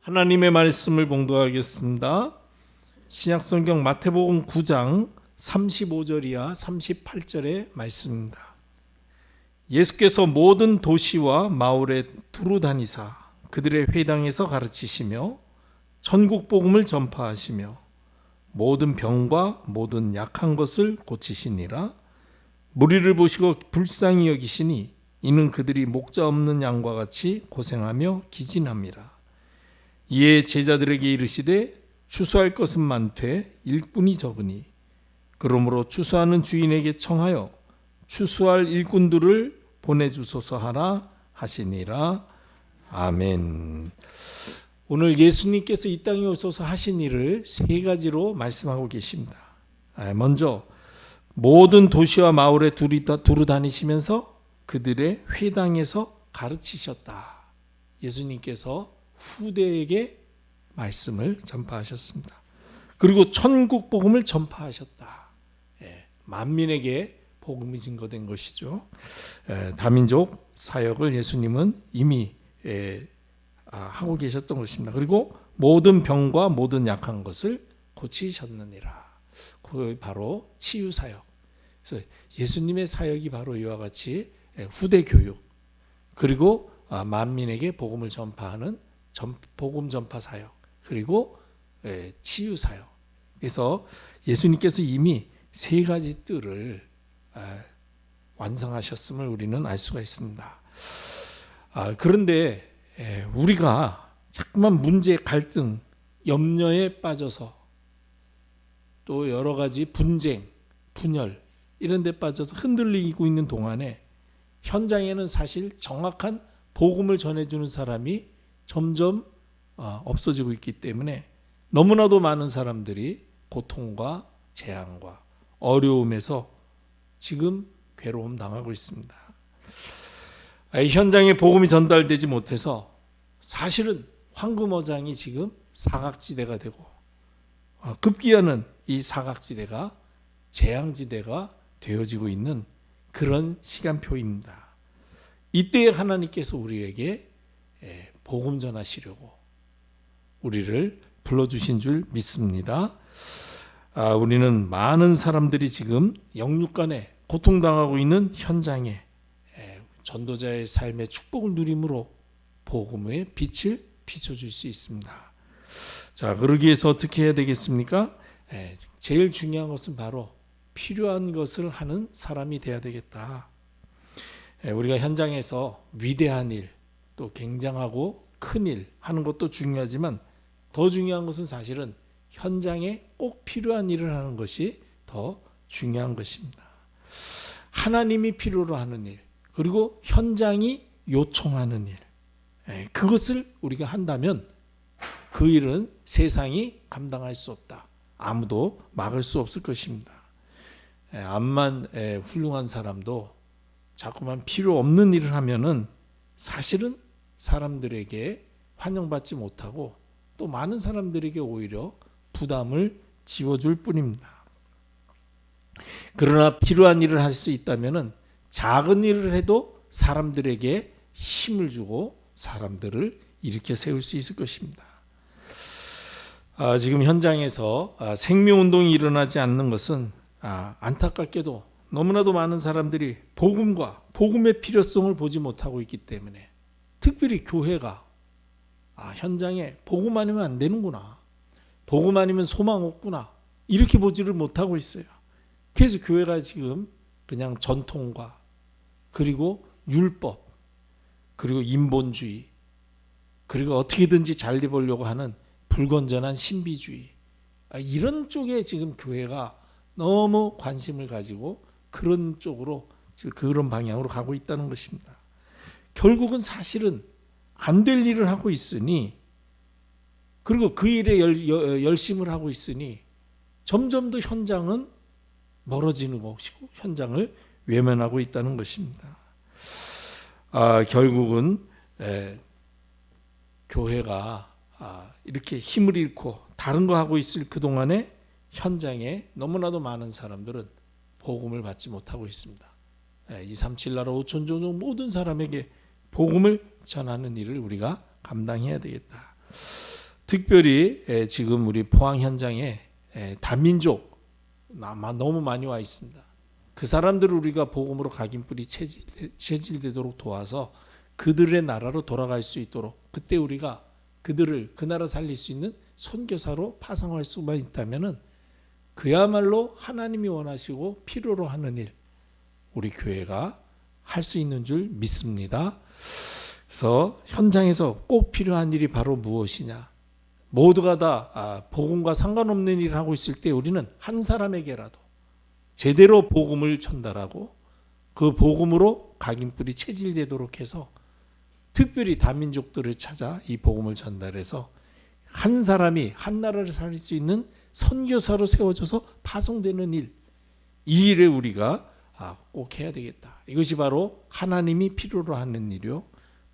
하나님의 말씀을 봉독하겠습니다. 신약성경 마태복음 9장 35절이야 38절의 말씀입니다. 예수께서 모든 도시와 마을에 두루 다니사 그들의 회당에서 가르치시며 천국 복음을 전파하시며 모든 병과 모든 약한 것을 고치시니라. 무리를 보시고 불쌍히 여기시니 이는 그들이 목자 없는 양과 같이 고생하며 기진함이라. 이에 제자들에게 이르시되 추수할 것은 많되 일꾼이 적으니 그러므로 추수하는 주인에게 청하여 추수할 일꾼들을 보내주소서 하라 하시니라. 아멘. 오늘 예수님께서 이 땅에 오셔서 하신 일을 세 가지로 말씀하고 계십니다. 먼저 모든 도시와 마을에 두루 다니시면서 그들의 회당에서 가르치셨다. 예수님께서 후대에게 말씀을 전파하셨습니다. 그리고 천국 복음을 전파하셨다. 만민에게 복음이 증거된 것이죠. 다민족 사역을 예수님은 이미 하고 계셨던 것입니다. 그리고 모든 병과 모든 약한 것을 고치셨느니라. 그 바로 치유 사역. 그래서 예수님의 사역이 바로 이와 같이 후대 교육 그리고 만민에게 복음을 전파하는 복음 전파 사역 그리고 치유 사역. 그래서 예수님께서 이미 세 가지 뜰을 완성하셨음을 우리는 알 수가 있습니다. 그런데 우리가 자꾸만 문제, 갈등, 염려에 빠져서 또 여러 가지 분쟁, 분열 이런 데 빠져서 흔들리고 있는 동안에 현장에는 사실 정확한 복음을 전해주는 사람이 점점 없어지고 있기 때문에 너무나도 많은 사람들이 고통과 재앙과 어려움에서 지금 괴로움 당하고 있습니다. 현장에 복음이 전달되지 못해서 사실은 황금어장이 지금 사각지대가 되고 급기야는 이 사각지대가 재앙지대가 되어지고 있는 그런 시간표입니다. 이때에 하나님께서 우리에게 복음 전하시려고 우리를 불러주신 줄 믿습니다. 우리는 많은 사람들이 지금 영육간에 고통당하고 있는 현장에 전도자의 삶의 축복을 누림으로 복음의 빛을 비춰줄 수 있습니다. 자, 그러기 위해서 어떻게 해야 되겠습니까? 제일 중요한 것은 바로 필요한 것을 하는 사람이 돼야 되겠다. 우리가 현장에서 위대한 일, 또 굉장하고 큰 일 하는 것도 중요하지만 더 중요한 것은 사실은 현장에 꼭 필요한 일을 하는 것이 더 중요한 것입니다. 하나님이 필요로 하는 일, 그리고 현장이 요청하는 일, 그것을 우리가 한다면 그 일은 세상이 감당할 수 없다. 아무도 막을 수 없을 것입니다. 암만 훌륭한 사람도 자꾸만 필요 없는 일을 하면은 사실은 사람들에게 환영받지 못하고 또 많은 사람들에게 오히려 부담을 지워줄 뿐입니다. 그러나 필요한 일을 할 수 있다면은 작은 일을 해도 사람들에게 힘을 주고 사람들을 일으켜 세울 수 있을 것입니다. 지금 현장에서 생명운동이 일어나지 않는 것은 안타깝게도 너무나도 많은 사람들이 복음과 복음의 필요성을 보지 못하고 있기 때문에 특별히 교회가 현장에 복음 아니면 안 되는구나, 복음 아니면 소망 없구나 이렇게 보지를 못하고 있어요. 그래서 교회가 지금 그냥 전통과 그리고 율법 그리고 인본주의 그리고 어떻게든지 잘 되보려고 하는 불건전한 신비주의 이런 쪽에 지금 교회가 너무 관심을 가지고 그런 쪽으로 그런 방향으로 가고 있다는 것입니다. 결국은 사실은 안 될 일을 하고 있으니 그리고 그 일에 열심을 하고 있으니 점점 더 현장은 멀어지는 것이고 현장을 외면하고 있다는 것입니다. 결국은 교회가 이렇게 힘을 잃고 다른 거 하고 있을 그동안에 현장에 너무나도 많은 사람들은 복음을 받지 못하고 있습니다. 237 나라 5천 종 모든 사람에게 복음을 전하는 일을 우리가 감당해야 되겠다. 특별히 지금 우리 포항 현장에 다민족 아마 너무 많이 와 있습니다. 그 사람들을 우리가 복음으로 각인뿌리 체질되도록 도와서 그들의 나라로 돌아갈 수 있도록, 그때 우리가 그들을 그 나라 살릴 수 있는 선교사로 파송할 수만 있다면은 그야말로 하나님이 원하시고 필요로 하는 일, 우리 교회가 할 수 있는 줄 믿습니다. 그래서 현장에서 꼭 필요한 일이 바로 무엇이냐? 모두가 다 복음과 상관없는 일을 하고 있을 때 우리는 한 사람에게라도 제대로 복음을 전달하고 그 복음으로 각인뿌리 체질되도록 해서 특별히 다민족들을 찾아 이 복음을 전달해서 한 사람이 한 나라를 살릴 수 있는 선교사로 세워져서 파송되는 일, 이 일을 우리가 꼭 해야 되겠다. 이것이 바로 하나님이 필요로 하는 일이요,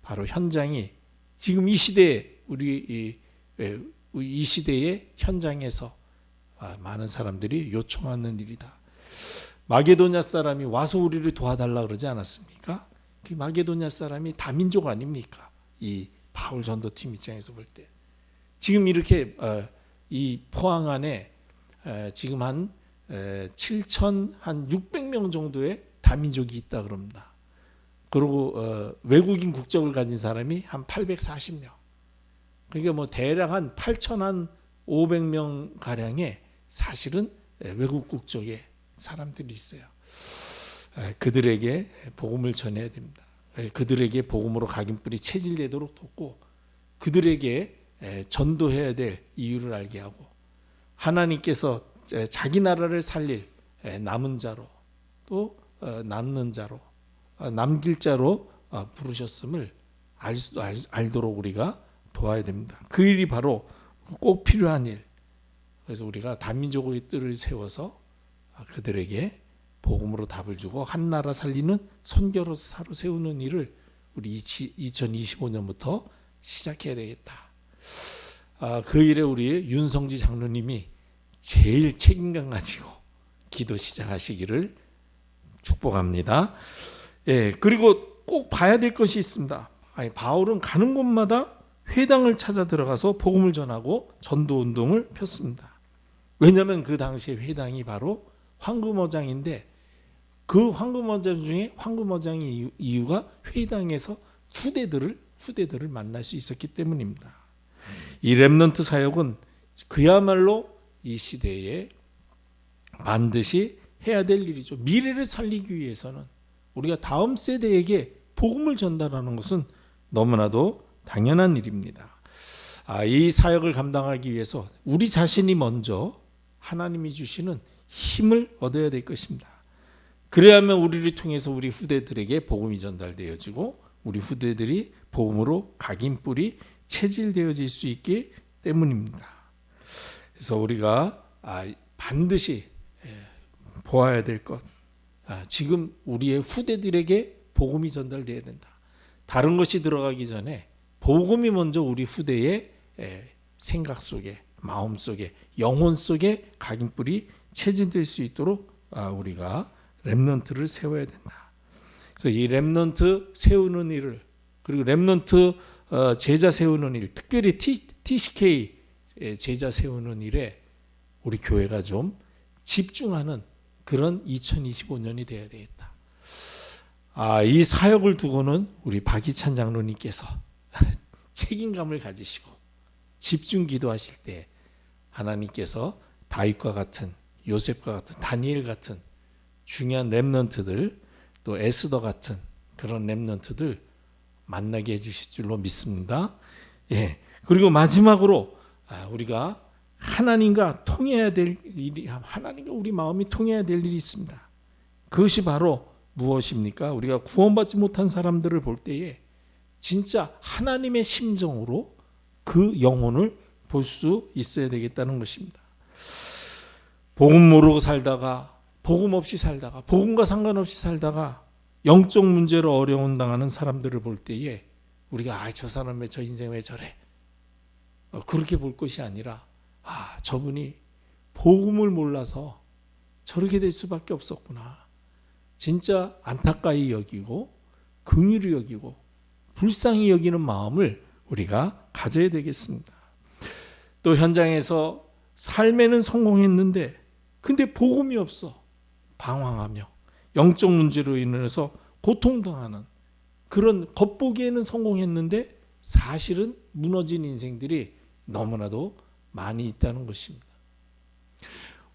바로 현장이 지금 이 시대에 우리 이 시대의 현장에서 많은 사람들이 요청하는 일이다. 마게도냐 사람이 와서 우리를 도와달라 그러지 않았습니까? 그 마게도냐 사람이 다민족 아닙니까? 이 바울 전도팀 입장에서 볼 때 지금 이렇게 이 포항 안에 지금 한 7,600명 정도의 다민족이 있다 그럽니다. 그리고 외국인 국적을 가진 사람이 한 840명. 그러니까 뭐 대략 한 8,500명 가량의 사실은 외국 국적의 사람들이 있어요. 그들에게 복음을 전해야 됩니다. 그들에게 복음으로 각인뿌리 체질되도록 돕고 그들에게 전도해야 될 이유를 알게 하고 하나님께서 자기 나라를 살릴 남은 자로 또 남는 자로 남길 자로 부르셨음을 알도록 우리가 도와야 됩니다. 그 일이 바로 꼭 필요한 일. 그래서 우리가 다민족의 뜰을 세워서 그들에게 복음으로 답을 주고 한 나라 살리는 선교사로 세우는 일을 우리 2025년부터 시작해야 되겠다. 그 일에 우리 윤성지 장로님이 제일 책임감 가지고 기도 시작하시기를 축복합니다. 그리고 꼭 봐야 될 것이 있습니다. 바울은 가는 곳마다 회당을 찾아 들어가서 복음을 전하고 전도 운동을 폈습니다. 왜냐하면 그 당시에 회당이 바로 황금어장인데 그 황금어장 중에 황금어장의 이유가 회당에서 후대들을 만날 수 있었기 때문입니다. 이 렘넌트 사역은 그야말로 이 시대에 반드시 해야 될 일이죠. 미래를 살리기 위해서는 우리가 다음 세대에게 복음을 전달하는 것은 너무나도 당연한 일입니다. 이 사역을 감당하기 위해서 우리 자신이 먼저 하나님이 주시는 힘을 얻어야 될 것입니다. 그래야만 우리를 통해서 우리 후대들에게 복음이 전달되어지고 우리 후대들이 복음으로 각인뿌리 체질되어질 수 있기 때문입니다. 그래서 우리가 반드시 보아야 될 것, 지금 우리의 후대들에게 복음이 전달되어야 된다. 다른 것이 들어가기 전에 복음이 먼저 우리 후대의 생각 속에, 마음 속에, 영혼 속에 각인뿌리 체질될 수 있도록 우리가 렘넌트를 세워야 된다. 그래서 이 렘넌트 세우는 일을, 그리고 렘넌트 제자 세우는 일, 특별히 TCK 제자 세우는 일에 우리 교회가 좀 집중하는 그런 2025년이 되어야 되겠다. 이 사역을 두고는 우리 박희찬 장로님께서 책임감을 가지시고 집중 기도하실 때 하나님께서 다윗과 같은, 요셉과 같은, 다니엘 같은 중요한 렘넌트들, 또 에스더 같은 그런 렘넌트들 만나게 해주실 줄로 믿습니다. 그리고 마지막으로 우리가 하나님과 통해야 될 일이, 하나님과 우리 마음이 통해야 될 일이 있습니다. 그것이 바로 무엇입니까? 우리가 구원받지 못한 사람들을 볼 때에 진짜 하나님의 심정으로 그 영혼을 볼 수 있어야 되겠다는 것입니다. 복음 모르고 살다가, 복음 없이 살다가, 복음과 상관없이 살다가 영적 문제로 어려움 당하는 사람들을 볼 때에 우리가 저 사람 왜, 저 인생 왜 저래? 그렇게 볼 것이 아니라 저분이 복음을 몰라서 저렇게 될 수밖에 없었구나. 진짜 안타까이 여기고 긍휼히 여기고 불쌍히 여기는 마음을 우리가 가져야 되겠습니다. 또 현장에서 삶에는 성공했는데 근데 복음이 없어 방황하며 영적 문제로 인해서 고통당하는 그런 겉보기에는 성공했는데 사실은 무너진 인생들이 너무나도 많이 있다는 것입니다.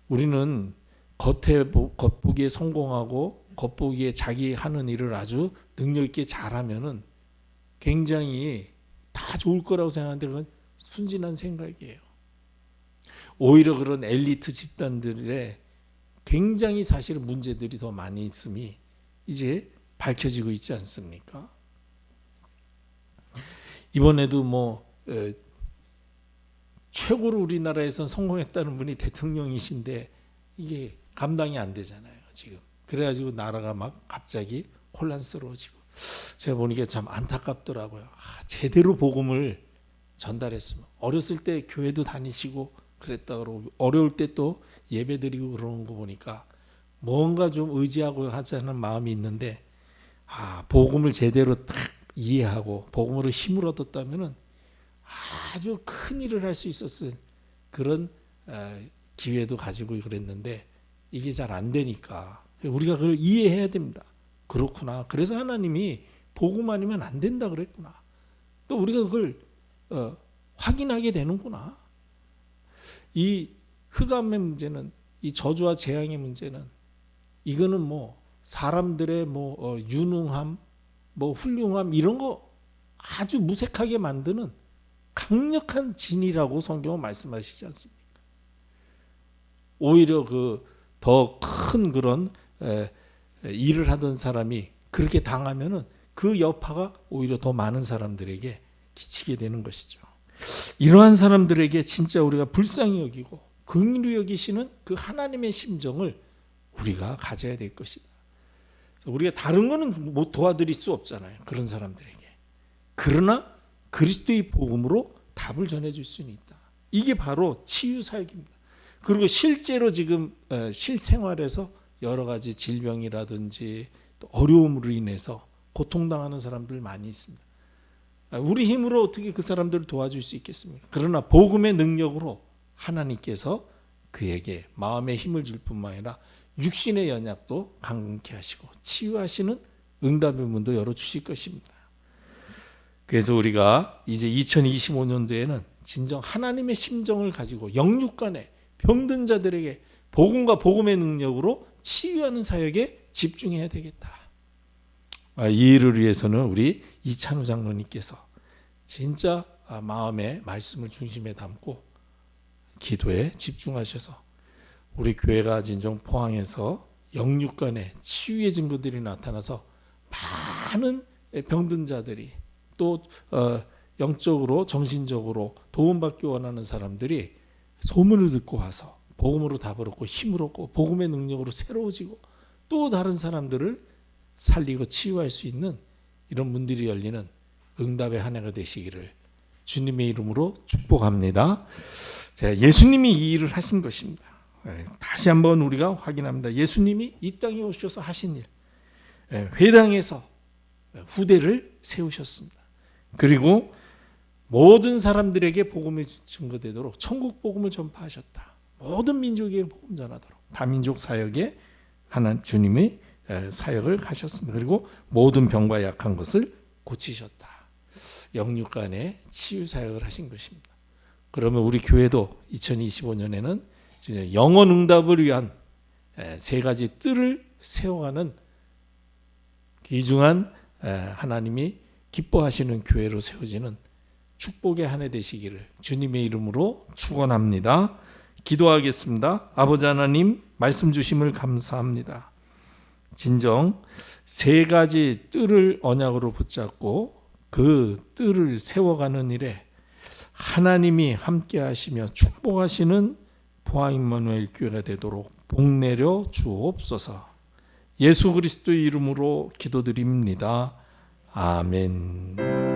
우리는 겉보기에 성공하고 겉보기에 자기 하는 일을 아주 능력 있게 잘하면은 굉장히 다 좋을 거라고 생각하는데 그건 순진한 생각이에요. 오히려 그런 엘리트 집단들의 굉장히 사실은 문제들이 더 많이 있음이 이제 밝혀지고 있지 않습니까? 이번에도 최고로 우리나라에선 성공했다는 분이 대통령이신데 이게 감당이 안 되잖아요, 지금. 그래가지고 나라가 막 갑자기 혼란스러워지고 제가 보니까 참 안타깝더라고요. 제대로 복음을 전달했으면 어렸을 때 교회도 다니시고 그랬다 그러고 어려울 때 또 예배 드리고 그러는 거 보니까 뭔가 좀 의지하고 하자는 마음이 있는데 복음을 제대로 딱 이해하고 복음으로 힘을 얻었다면은 아주 큰 일을 할 수 있었을 그런 기회도 가지고 그랬는데 이게 잘 안 되니까 우리가 그걸 이해해야 됩니다. 그렇구나. 그래서 하나님이 복음 아니면 안 된다 그랬구나. 또 우리가 그걸 확인하게 되는구나. 이 흑암의 문제는 이 저주와 재앙의 문제는 이거는 사람들의 유능함, 훌륭함 이런 거 아주 무색하게 만드는 강력한 진이라고 성경은 말씀하시지 않습니까? 오히려 더 큰 그런 일을 하던 사람이 그렇게 당하면은 그 여파가 오히려 더 많은 사람들에게 끼치게 되는 것이죠. 이러한 사람들에게 진짜 우리가 불쌍히 여기고 긍휼히 여기시는 그 하나님의 심정을 우리가 가져야 될 것이다. 우리가 다른 거는 도와드릴 수 없잖아요. 그런 사람들에게. 그러나 그리스도의 복음으로 답을 전해줄 수는 있다. 이게 바로 치유 사역입니다. 그리고 실제로 지금 실생활에서 여러 가지 질병이라든지 또 어려움으로 인해서 고통당하는 사람들 많이 있습니다. 우리 힘으로 어떻게 그 사람들을 도와줄 수 있겠습니까? 그러나 복음의 능력으로 하나님께서 그에게 마음의 힘을 줄 뿐만 아니라 육신의 연약도 강건케 하시고 치유하시는 응답의 문도 열어주실 것입니다. 그래서 우리가 이제 2025년도에는 진정 하나님의 심정을 가지고 영육간에 병든 자들에게 복음과 복음의 능력으로 치유하는 사역에 집중해야 되겠다. 이 일을 위해서는 우리 이찬우 장로님께서 진짜 마음의 말씀을 중심에 담고 기도에 집중하셔서 우리 교회가 진정 포항에서 영육간에 치유의 증거들이 나타나서 많은 병든 자들이 또 영적으로 정신적으로 도움받기 원하는 사람들이 소문을 듣고 와서 복음으로 답을 얻고 힘을 얻고 복음의 능력으로 새로워지고 또 다른 사람들을 살리고 치유할 수 있는 이런 문들이 열리는 응답의 한 해가 되시기를 주님의 이름으로 축복합니다. 예수님이 이 일을 하신 것입니다. 다시 한번 우리가 확인합니다. 예수님이 이 땅에 오셔서 하신 일, 회당에서 후대를 세우셨습니다. 그리고 모든 사람들에게 복음이 증거되도록 천국 복음을 전파하셨다. 모든 민족에게 복음 전하도록 다민족 사역에 하나님 주님의 사역을 하셨습니다. 그리고 모든 병과 약한 것을 고치셨다. 영육간의 치유 사역을 하신 것입니다. 그러면 우리 교회도 2025년에는 영원 응답을 위한 세 가지 뜰을 세워가는 귀중한 하나님이 기뻐하시는 교회로 세워지는 축복의 한 해 되시기를 주님의 이름으로 축원합니다. 기도하겠습니다. 아버지 하나님 말씀 주심을 감사합니다. 진정 세 가지 뜰을 언약으로 붙잡고 그 뜰을 세워가는 일에 하나님이 함께 하시며 축복하시는 포항 임마누엘 교회가 되도록 복내려 주옵소서. 예수 그리스도의 이름으로 기도드립니다. 아멘.